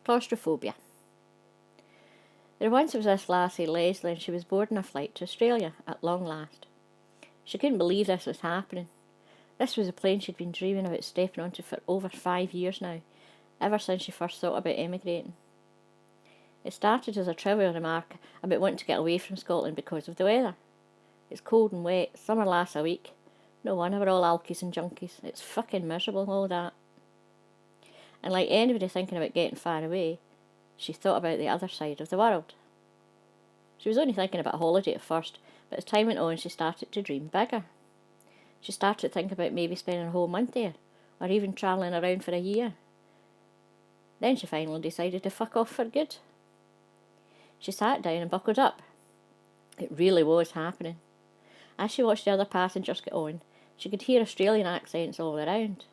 Claustrophobia. There once was this lassie, Leslie, and she was boarding a flight to Australia, at long last. She couldn't believe this was happening. This was a plane she'd been dreaming about stepping onto for over 5 years now, ever since she first thought about emigrating. It started as a trivial remark about wanting to get away from Scotland because of the weather. It's cold and wet, summer lasts a week. No wonder we're all alkies and junkies. It's fucking miserable, all that. And like anybody thinking about getting far away, she thought about the other side of the world. She was only thinking about a holiday at first, but as time went on she started to dream bigger. She started to think about maybe spending a whole month there, or even travelling around for a year. Then she finally decided to fuck off for good. She sat down and buckled up. It really was happening. As she watched the other passengers get on, she could hear Australian accents all around.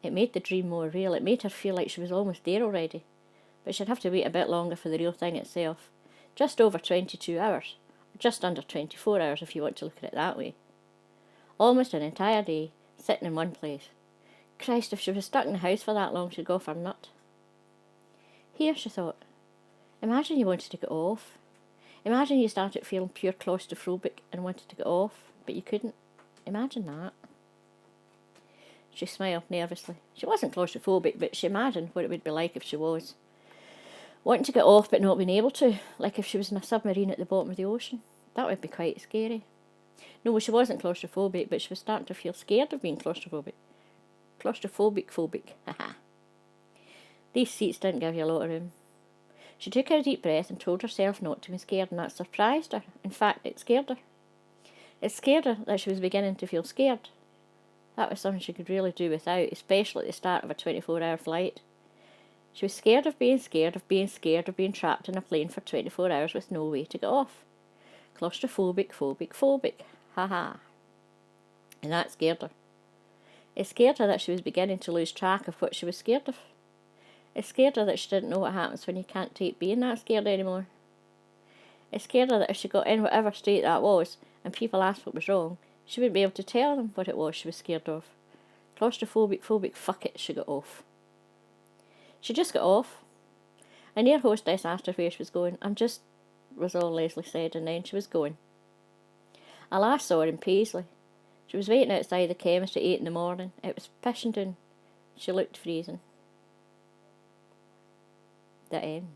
It made the dream more real. It made her feel like she was almost there already. But she'd have to wait a bit longer for the real thing itself. Just over 22 hours. Just under 24 hours if you want to look at it that way. Almost an entire day, sitting in one place. Christ, if she was stuck in the house for that long, she'd go for a nut. Here, she thought, imagine you wanted to get off. Imagine you started feeling pure claustrophobic and wanted to get off, but you couldn't. Imagine that. She smiled nervously. She wasn't claustrophobic, but she imagined what it would be like if she was. Wanting to get off but not being able to, like if she was in a submarine at the bottom of the ocean. That would be quite scary. No, she wasn't claustrophobic, but she was starting to feel scared of being claustrophobic. Claustrophobic, haha. These seats didn't give you a lot of room. She took a deep breath and told herself not to be scared, and that surprised her. In fact, it scared her. It scared her that she was beginning to feel scared. That was something she could really do without, especially at the start of a 24-hour flight. She was scared of being scared of being scared of being trapped in a plane for 24 hours with no way to get off. Claustrophobic. Ha. And that scared her. It scared her that she was beginning to lose track of what she was scared of. It scared her that she didn't know what happens when you can't take being that scared anymore. It scared her that if she got in whatever state that was, and people asked what was wrong, she wouldn't be able to tell them what it was she was scared of. Claustrophobic, fuck it, she got off. She just got off. An air hostess asked her where she was going. Was all Leslie said, and then she was going. I last saw her in Paisley. She was waiting outside the chemist at 8 in the morning. It was pissing down. She looked freezing. The end.